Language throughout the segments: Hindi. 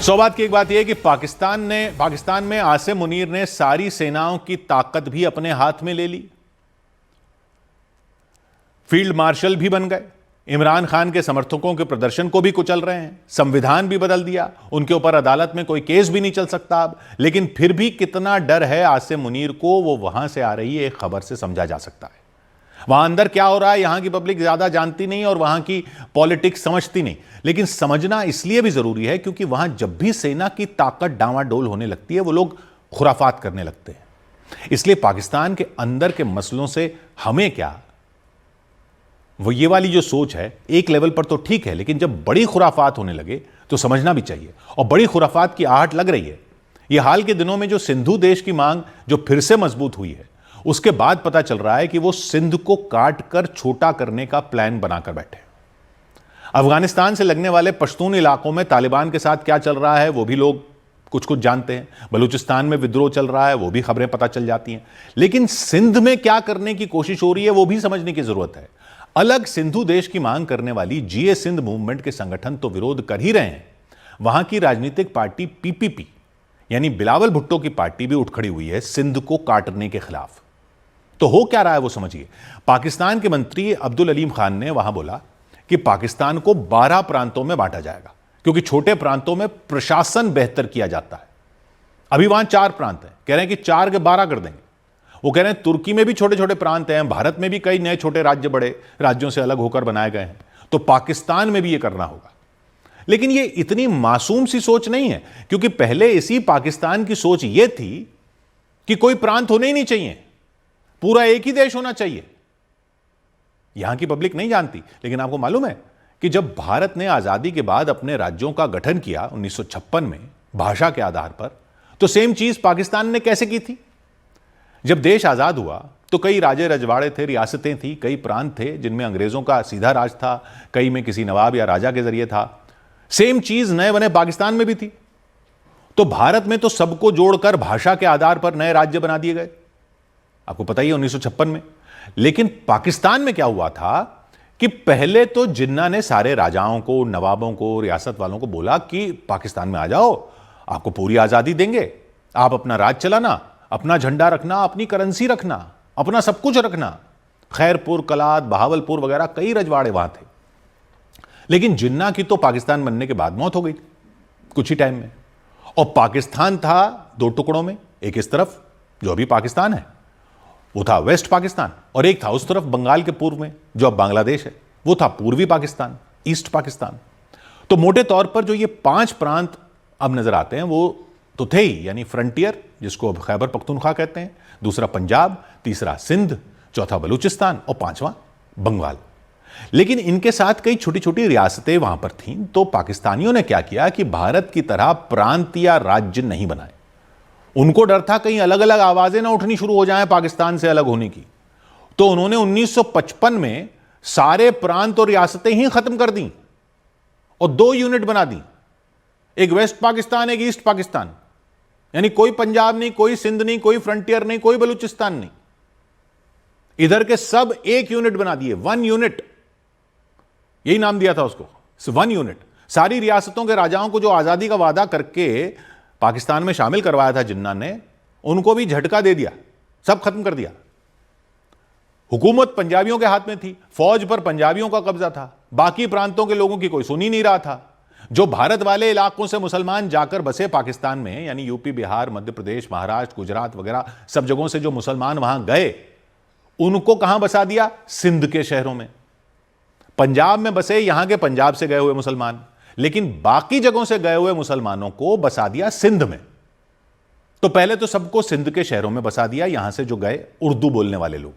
सौबात की एक बात यह है कि पाकिस्तान में आसिम मुनीर ने सारी सेनाओं की ताकत भी अपने हाथ में ले ली, फील्ड मार्शल भी बन गए, इमरान खान के समर्थकों के प्रदर्शन को भी कुचल रहे हैं, संविधान भी बदल दिया, उनके ऊपर अदालत में कोई केस भी नहीं चल सकता अब। लेकिन फिर भी कितना डर है आसिम मुनीर को, वो वहां से आ रही है एक खबर से समझा जा सकता है। वहां अंदर क्या हो रहा है यहां की पब्लिक ज्यादा जानती नहीं और वहां की पॉलिटिक्स समझती नहीं, लेकिन समझना इसलिए भी जरूरी है क्योंकि वहां जब भी सेना की ताकत डांवाडोल होने लगती है वो लोग खुराफात करने लगते हैं। इसलिए पाकिस्तान के अंदर के मसलों से हमें क्या, वो ये वाली जो सोच है एक लेवल पर तो ठीक है, लेकिन जब बड़ी खुराफात होने लगे तो समझना भी चाहिए। और बड़ी खुराफात की आहट लग रही है। ये हाल के दिनों में जो सिंधु देश की मांग जो फिर से मजबूत हुई है, उसके बाद पता चल रहा है कि वो सिंध को काट कर छोटा करने का प्लान बनाकर बैठे। अफगानिस्तान से लगने वाले पश्तून इलाकों में तालिबान के साथ क्या चल रहा है वो भी लोग कुछ कुछ जानते हैं। बलूचिस्तान में विद्रोह चल रहा है वो भी खबरें पता चल जाती हैं। लेकिन सिंध में क्या करने की कोशिश हो रही है वो भी समझने की जरूरत है। अलग सिंधु देश की मांग करने वाली जीए सिंध मूवमेंट के संगठन तो विरोध कर ही रहे हैं, वहां की राजनीतिक पार्टी पीपीपी यानी बिलावल भुट्टो की पार्टी भी उठ खड़ी हुई है सिंध को काटने के खिलाफ। तो हो क्या रहा है वो समझिए। पाकिस्तान के मंत्री अब्दुल अलीम खान ने वहां बोला कि पाकिस्तान को 12 प्रांतों में बांटा जाएगा क्योंकि छोटे प्रांतों में प्रशासन बेहतर किया जाता है। अभी वहां 4 प्रांत हैं, कह रहे हैं कि 4 के 12 कर देंगे। वो कह रहे हैं तुर्की में भी छोटे छोटे प्रांत हैं, भारत में भी कई नए छोटे राज्य बड़े राज्यों से अलग होकर बनाए गए हैं, तो पाकिस्तान में भी ये करना होगा। लेकिन ये इतनी मासूम सी सोच नहीं है, क्योंकि पहले इसी पाकिस्तान की सोच ये थी कि कोई प्रांत होने ही नहीं चाहिए, पूरा एक ही देश होना चाहिए। यहां की पब्लिक नहीं जानती, लेकिन आपको मालूम है कि जब भारत ने आजादी के बाद अपने राज्यों का गठन किया 1956 में भाषा के आधार पर, तो सेम चीज पाकिस्तान ने कैसे की थी। जब देश आजाद हुआ तो कई राजे रजवाड़े थे, रियासतें थी, कई प्रांत थे जिनमें अंग्रेजों का सीधा राज था, कई में किसी नवाब या राजा के जरिए था। सेम चीज नए बने पाकिस्तान में भी थी। तो भारत में तो सबको जोड़कर भाषा के आधार पर नए राज्य बना दिए गए, आपको पता ही है 1956 में। लेकिन पाकिस्तान में क्या हुआ था कि पहले तो जिन्ना ने सारे राजाओं को, नवाबों को, रियासत वालों को बोला कि पाकिस्तान में आ जाओ, आपको पूरी आजादी देंगे, आप अपना राज चलाना, अपना झंडा रखना, अपनी करेंसी रखना, अपना सब कुछ रखना। खैरपुर, कलात, बहावलपुर वगैरह कई रजवाड़े वहां थे। लेकिन जिन्ना की तो पाकिस्तान बनने के बाद मौत हो गई कुछ ही टाइम में। और पाकिस्तान था 2 टुकड़ों में, एक इस तरफ जो अभी पाकिस्तान है वो था वेस्ट पाकिस्तान, और एक था उस तरफ बंगाल के पूर्व में जो अब बांग्लादेश है, वो था पूर्वी पाकिस्तान, ईस्ट पाकिस्तान। तो मोटे तौर पर जो ये 5 प्रांत अब नजर आते हैं वो तो थे ही, यानी फ्रंटियर जिसको अब खैबर पख्तूनख्वा कहते हैं, दूसरा पंजाब, तीसरा सिंध, चौथा बलूचिस्तान और 5वां बंगाल। लेकिन इनके साथ कई छोटी छोटी रियासतें वहां पर थीं। तो पाकिस्तानियों ने क्या किया कि भारत की तरह प्रांत या राज्य नहीं बनाए। उनको डर था कहीं अलग अलग आवाजें ना उठनी शुरू हो जाएं पाकिस्तान से अलग होने की। तो उन्होंने 1955 में सारे प्रांत और रियासतें ही खत्म कर दी और 2 यूनिट बना दी, एक वेस्ट पाकिस्तान, एक ईस्ट पाकिस्तान। यानी कोई पंजाब नहीं, कोई सिंध नहीं, कोई फ्रंटियर नहीं, कोई बलूचिस्तान नहीं, इधर के सब एक यूनिट बना दिए, 1 यूनिट, यही नाम दिया था उसको, 1 यूनिट। सारी रियासतों के राजाओं को जो आजादी का वादा करके पाकिस्तान में शामिल करवाया था जिन्ना ने, उनको भी झटका दे दिया, सब खत्म कर दिया। हुकूमत पंजाबियों के हाथ में थी, फौज पर पंजाबियों का कब्जा था, बाकी प्रांतों के लोगों की कोई सुन ही नहीं रहा था। जो भारत वाले इलाकों से मुसलमान जाकर बसे पाकिस्तान में, यानी यूपी, बिहार, मध्य प्रदेश, महाराष्ट्र, गुजरात वगैरह सब जगहों से जो मुसलमान वहां गए, उनको कहां बसा दिया, सिंध के शहरों में। पंजाब में बसे यहां के पंजाब से गए हुए मुसलमान, लेकिन बाकी जगहों से गए हुए मुसलमानों को बसा दिया सिंध में। तो पहले तो सबको सिंध के शहरों में बसा दिया, यहां से जो गए उर्दू बोलने वाले लोग।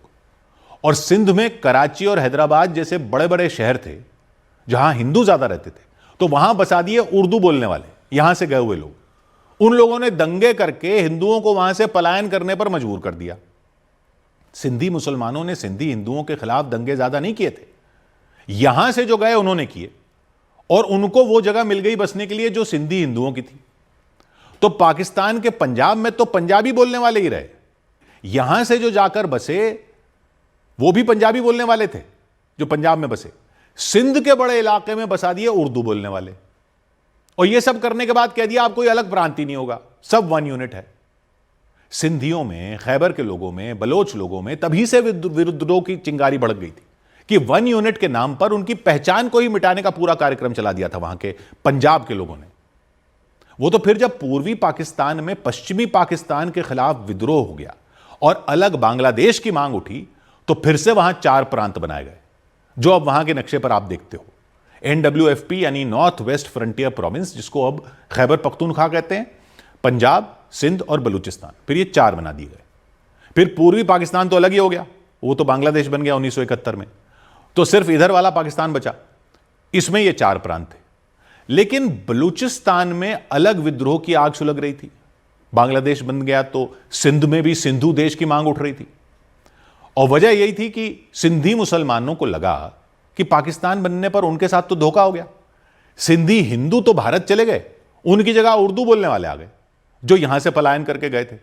और सिंध में कराची और हैदराबाद जैसे बड़े बड़े शहर थे जहां हिंदू ज्यादा रहते थे, तो वहां बसा दिए उर्दू बोलने वाले, यहां से गए हुए लोग। उन लोगों ने दंगे करके हिंदुओं को वहां से पलायन करने पर मजबूर कर दिया। सिंधी मुसलमानों ने सिंधी हिंदुओं के खिलाफ दंगे ज्यादा नहीं किए थे, यहां से जो गए उन्होंने किए, और उनको वो जगह मिल गई बसने के लिए जो सिंधी हिंदुओं की थी। तो पाकिस्तान के पंजाब में तो पंजाबी बोलने वाले ही रहे, यहां से जो जाकर बसे वो भी पंजाबी बोलने वाले थे जो पंजाब में बसे। सिंध के बड़े इलाके में बसा दिए उर्दू बोलने वाले। और यह सब करने के बाद कह दिया आप कोई अलग प्रांत ही नहीं होगा, सब वन यूनिट है। सिंधियों में, खैबर के लोगों में, बलोच लोगों में तभी से विद्रोह की चिंगारी भड़क गई थी कि वन यूनिट के नाम पर उनकी पहचान को ही मिटाने का पूरा कार्यक्रम चला दिया था वहां के पंजाब के लोगों ने। वो तो फिर जब पूर्वी पाकिस्तान में पश्चिमी पाकिस्तान के खिलाफ विद्रोह हो गया और अलग बांग्लादेश की मांग उठी, तो फिर से वहां 4 प्रांत बनाए गए, जो अब वहां के नक्शे पर आप देखते हो। NWFP यानी नॉर्थ वेस्ट फ्रंटियर प्रोविंस, जिसको अब खैबर पख्तूनख्वा कहते हैं, पंजाब, सिंध और बलूचिस्तान, फिर ये 4 बना दिए गए। फिर पूर्वी पाकिस्तान तो अलग ही हो गया, वो तो बांग्लादेश बन गया 1971 में, तो सिर्फ इधर वाला पाकिस्तान बचा। इसमें ये 4 प्रांत थे। लेकिन बलूचिस्तान में अलग विद्रोह की आग सुलग रही थी। बांग्लादेश बन गया तो सिंध में भी सिंधु देश की मांग उठ रही थी, और वजह यही थी कि सिंधी मुसलमानों को लगा कि पाकिस्तान बनने पर उनके साथ तो धोखा हो गया। सिंधी हिंदू तो भारत चले गए, उनकी जगह उर्दू बोलने वाले आ गए जो यहां से पलायन करके गए थे,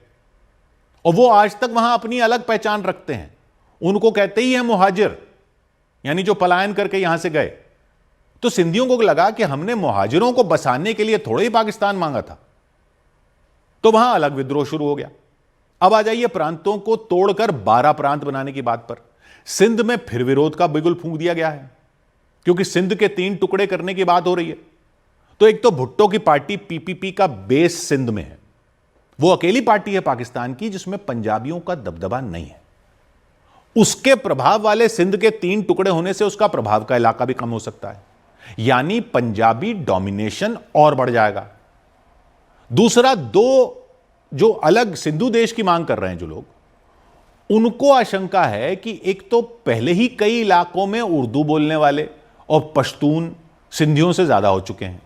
और वो आज तक वहां अपनी अलग पहचान रखते हैं। उनको कहते ही है मुहाजिर, यानी जो पलायन करके यहां से गए। तो सिंधियों को लगा कि हमने मुहाजिरों को बसाने के लिए थोड़ा ही पाकिस्तान मांगा था, तो वहां अलग विद्रोह शुरू हो गया। अब आ जाइए प्रांतों को तोड़कर 12 प्रांत बनाने की बात पर। सिंध में फिर विरोध का बिगुल फूंक दिया गया है, क्योंकि सिंध के 3 टुकड़े करने की बात हो रही है। तो एक तो भुट्टो की पार्टी PPP का बेस सिंध में है, वो अकेली पार्टी है पाकिस्तान की जिसमें पंजाबियों का दबदबा नहीं है। उसके प्रभाव वाले सिंध के 3 टुकड़े होने से उसका प्रभाव का इलाका भी कम हो सकता है, यानी पंजाबी डोमिनेशन और बढ़ जाएगा। दूसरा, 2 जो अलग सिंधु देश की मांग कर रहे हैं जो लोग, उनको आशंका है कि एक तो पहले ही कई इलाकों में उर्दू बोलने वाले और पश्तून सिंधियों से ज्यादा हो चुके हैं।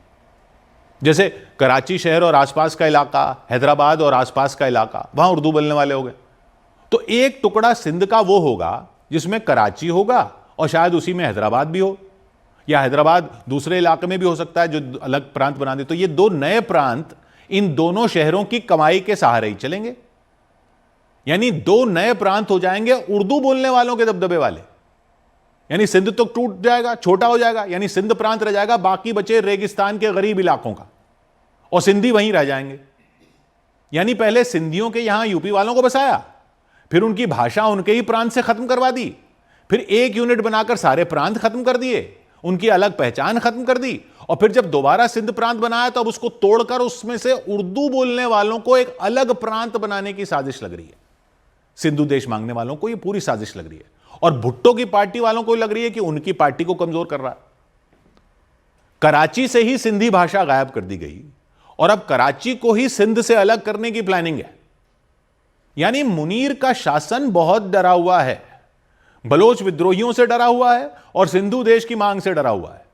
जैसे कराची शहर और आसपास का इलाका, हैदराबाद और आसपास का इलाका, वहां उर्दू बोलने वाले हो गए। तो एक टुकड़ा सिंध का वो होगा जिसमें कराची होगा और शायद उसी में हैदराबाद भी हो, या हैदराबाद दूसरे इलाके में भी हो सकता है जो अलग प्रांत बना दे। तो ये 2 नए प्रांत इन दोनों शहरों की कमाई के सहारे ही चलेंगे, यानी 2 नए प्रांत हो जाएंगे उर्दू बोलने वालों के दबदबे वाले। यानी सिंध तो टूट जाएगा, छोटा हो जाएगा, यानी सिंध प्रांत रह जाएगा, बाकी बचे रेगिस्तान के गरीब इलाकों का, और सिंधी वहीं रह जाएंगे। यानी पहले सिंधियों के यहां यूपी वालों को बसाया, फिर उनकी भाषा उनके ही प्रांत से खत्म करवा दी, फिर एक यूनिट बनाकर सारे प्रांत खत्म कर दिए, उनकी अलग पहचान खत्म कर दी, और फिर जब दोबारा सिंध प्रांत बनाया तो अब उसको तोड़कर उसमें से उर्दू बोलने वालों को एक अलग प्रांत बनाने की साजिश लग रही है। सिंधु देश मांगने वालों को यह पूरी साजिश लग रही है, और भुट्टो की पार्टी वालों को लग रही है कि उनकी पार्टी को कमजोर कर रहा है। कराची से ही सिंधी भाषा गायब कर दी गई, और अब कराची को ही सिंध से अलग करने की प्लानिंग है। यानी मुनीर का शासन बहुत डरा हुआ है, बलोच विद्रोहियों से डरा हुआ है और सिंधु देश की मांग से डरा हुआ है।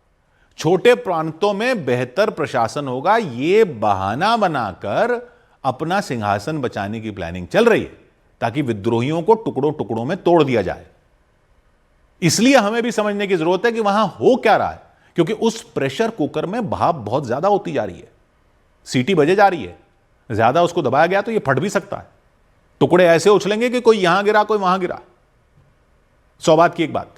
छोटे प्रांतों में बेहतर प्रशासन होगा, यह बहाना बनाकर अपना सिंहासन बचाने की प्लानिंग चल रही है, ताकि विद्रोहियों को टुकड़ों टुकड़ों में तोड़ दिया जाए। इसलिए हमें भी समझने की जरूरत है कि वहां हो क्या रहा है, क्योंकि उस प्रेशर कुकर में भाप बहुत ज्यादा होती जा रही है, सीटी बजे जा रही है, ज्यादा उसको दबाया गया तो यह फट भी सकता है। टुकड़े ऐसे उछलेंगे कि कोई यहां गिरा कोई वहां गिरा। 100 बात की एक बात।